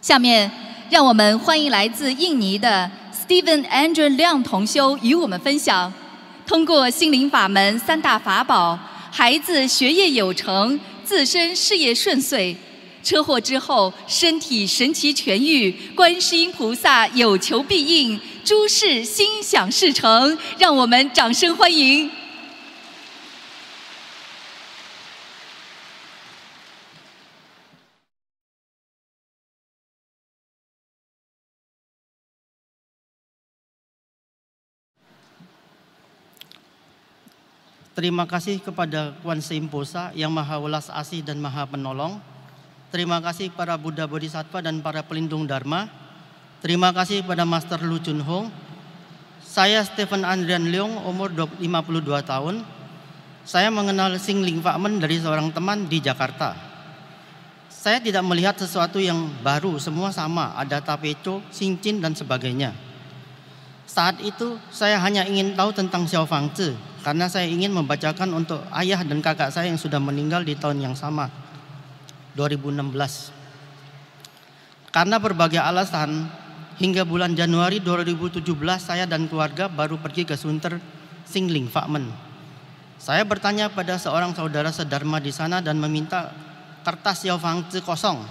下面，让我们欢迎来自印尼的 Steven Andrew 亮同修与我们分享，通过心灵法门3大法宝，孩子学业有成，自身事业顺遂，车祸之后身体神奇痊愈，观世音菩萨有求必应，诸事心想事成。让我们掌声欢迎。Terima kasih kepada Kuan Yin Posa yang Maha Welas Asih dan Maha Penolong. Terima kasih para Buddha Bodhisattva dan para pelindung Dharma. Terima kasih pada Master Lu Chun Hong. Saya Stephen Andrian Leong, umur 52 tahun. Saya mengenal Sing Ling Fakmen dari seorang teman di Jakarta. Saya tidak melihat sesuatu yang baru, semua sama, ada tapeco, cincin dan sebagainya. Saat itu saya hanya ingin tahu tentang Xiao Fang Zi, karena saya ingin membacakan untuk ayah dan kakak saya yang sudah meninggal di tahun yang sama, 2016. Karena berbagai alasan, hingga bulan Januari 2017 saya dan keluarga baru pergi ke Sunter Sing Ling Fakmen. Saya bertanya pada seorang saudara sedharma di sana dan meminta kertas Xiao Fang Zi kosong.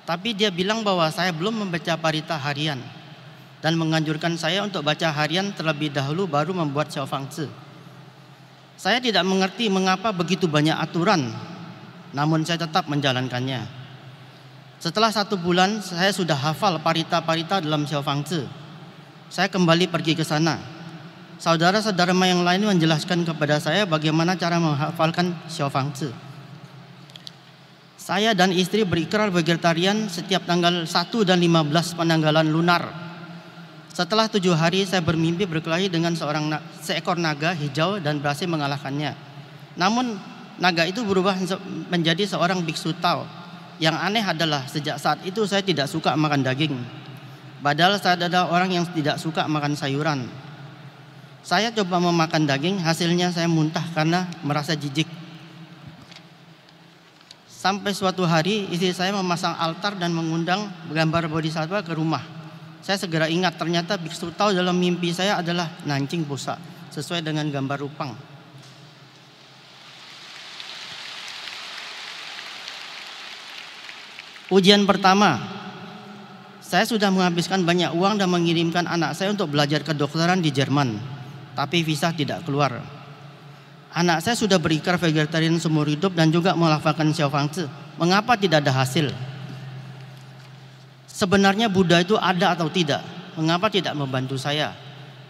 Tapi dia bilang bahwa saya belum membaca parita harian dan menganjurkan saya untuk baca harian terlebih dahulu baru membuat Xiao Fang Zi. Saya tidak mengerti mengapa begitu banyak aturan, namun saya tetap menjalankannya. Setelah 1 bulan saya sudah hafal parita-parita dalam Xiao Fang Zi. Saya kembali pergi ke sana. Saudara sedharma yang lain menjelaskan kepada saya bagaimana cara menghafalkan Xiao Fang Zi. Saya dan istri berikrar vegetarian setiap tanggal 1 dan 15 penanggalan lunar. Setelah 7 hari saya bermimpi berkelahi dengan seekor naga hijau dan berhasil mengalahkannya. Namun naga itu berubah menjadi seorang biksu Tao. Yang aneh adalah sejak saat itu saya tidak suka makan daging. Padahal saya adalah orang yang tidak suka makan sayuran. Saya coba memakan daging, hasilnya saya muntah karena merasa jijik. Sampai suatu hari istri saya memasang altar dan mengundang gambar bodhisattva ke rumah. Saya segera ingat ternyata biksu Tao dalam mimpi saya adalah Nancing Posa, sesuai dengan gambar rupang. Ujian pertama, saya sudah menghabiskan banyak uang dan mengirimkan anak saya untuk belajar kedokteran di Jerman, tapi visa tidak keluar. Anak saya sudah berikrar vegetarian seumur hidup dan juga melafalkan Xiao Fang Zi. Mengapa tidak ada hasil? Sebenarnya Buddha itu ada atau tidak? Mengapa tidak membantu saya?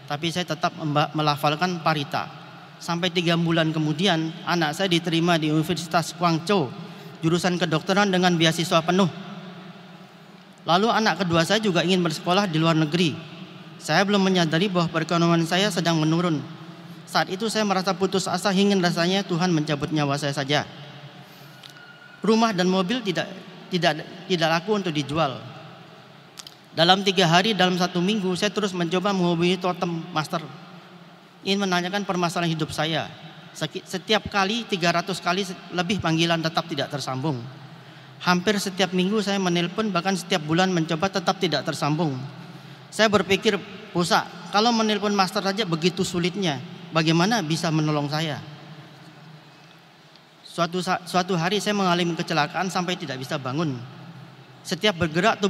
Tapi saya tetap melafalkan parita. Sampai 3 bulan kemudian anak saya diterima di Universitas Guangzhou, jurusan kedokteran dengan beasiswa penuh. Lalu anak kedua saya juga ingin bersekolah di luar negeri. Saya belum menyadari bahwa perekonomian saya sedang menurun. Saat itu saya merasa putus asa hingga rasanya Tuhan mencabut nyawa saya saja. Rumah dan mobil tidak laku untuk dijual. Dalam 3 hari, dalam 1 minggu, saya terus mencoba menghubungi totem master. Ingin menanyakan permasalahan hidup saya. Setiap kali, 300 kali lebih panggilan tetap tidak tersambung. Hampir setiap minggu saya menelpon, bahkan setiap bulan mencoba tetap tidak tersambung. Saya berpikir, Posa, kalau menelpon master saja begitu sulitnya, bagaimana bisa menolong saya? Suatu hari saya mengalami kecelakaan sampai tidak bisa bangun. Setiap bergerak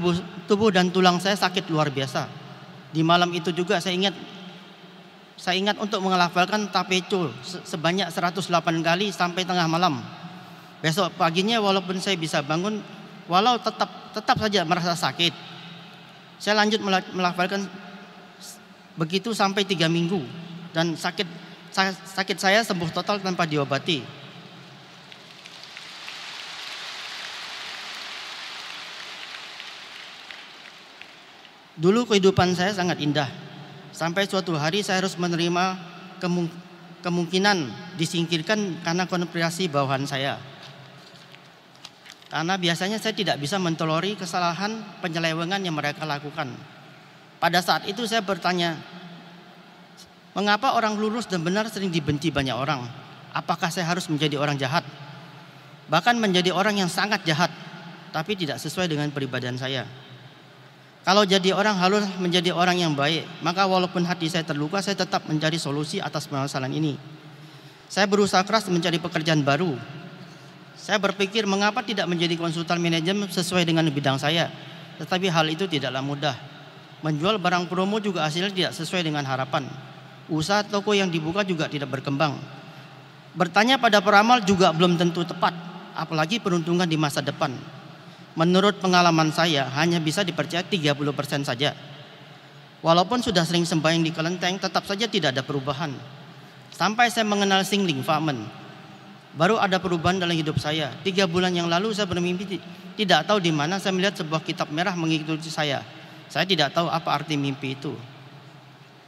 tubuh dan tulang saya sakit luar biasa. Di malam itu juga saya ingat untuk menghafalkan tapeco sebanyak 108 kali sampai tengah malam. Besok paginya walaupun saya bisa bangun, walau tetap saja merasa sakit. Saya lanjut melafalkan begitu sampai 3 minggu dan sakit saya sembuh total tanpa diobati. Dulu kehidupan saya sangat indah. Sampai suatu hari saya harus menerima kemungkinan disingkirkan karena konspirasi bawahan saya. Karena biasanya saya tidak bisa mentoleri kesalahan penyelewengan yang mereka lakukan. Pada saat itu saya bertanya, mengapa orang lurus dan benar sering dibenci banyak orang? Apakah saya harus menjadi orang jahat? Bahkan menjadi orang yang sangat jahat. tapi tidak sesuai dengan peribadian saya. Kalau jadi orang harus menjadi orang yang baik, maka walaupun hati saya terluka, saya tetap mencari solusi atas permasalahan ini. Saya berusaha keras mencari pekerjaan baru. Saya berpikir mengapa tidak menjadi konsultan manajemen sesuai dengan bidang saya. Tetapi hal itu tidaklah mudah. Menjual barang promo juga hasilnya tidak sesuai dengan harapan. Usaha toko yang dibuka juga tidak berkembang. Bertanya pada peramal juga belum tentu tepat, apalagi peruntungan di masa depan. Menurut pengalaman saya hanya bisa dipercaya 30% saja. Walaupun sudah sering sembahyang di kelenteng, tetap saja tidak ada perubahan. Sampai saya mengenal Singling Famen, baru ada perubahan dalam hidup saya. 3 bulan yang lalu saya bermimpi, tidak tahu di mana saya melihat sebuah kitab merah mengikuti saya. Saya tidak tahu apa arti mimpi itu.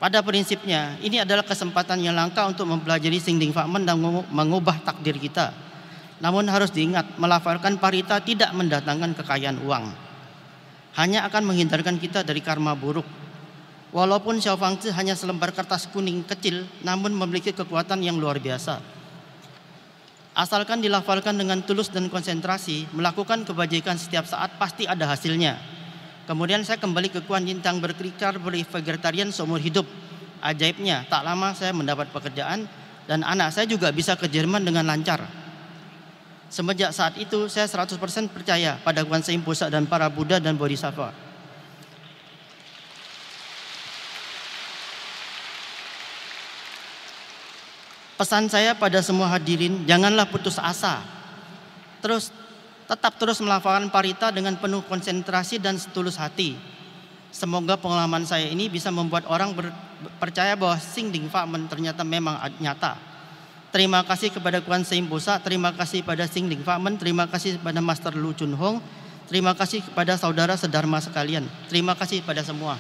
Pada prinsipnya, ini adalah kesempatan yang langka untuk mempelajari Singling Famen dan mengubah takdir kita. Namun harus diingat, melafalkan parita tidak mendatangkan kekayaan uang. Hanya akan menghindarkan kita dari karma buruk. Walaupun Xiao Fang Zi hanya selembar kertas kuning kecil, namun memiliki kekuatan yang luar biasa. Asalkan dilafalkan dengan tulus dan konsentrasi, melakukan kebajikan setiap saat pasti ada hasilnya. Kemudian saya kembali ke Kuan Yin Tang berkrikar vegetarian seumur hidup. Ajaibnya, tak lama saya mendapat pekerjaan dan anak saya juga bisa ke Jerman dengan lancar. Semenjak saat itu saya 100% percaya pada Guan Yin Pusat dan para Buddha dan Bodhisattva. Pesan saya pada semua hadirin, janganlah putus asa. Tetap terus melafalkan parita dengan penuh konsentrasi dan setulus hati. Semoga pengalaman saya ini bisa membuat orang percaya bahwa Singling Famen ternyata memang nyata. Terima kasih kepada Guan Yin Pusat, terima kasih pada Singling Famen, terima kasih kepada Master Lu Chun Hong, terima kasih kepada saudara sedharma sekalian, terima kasih pada semua.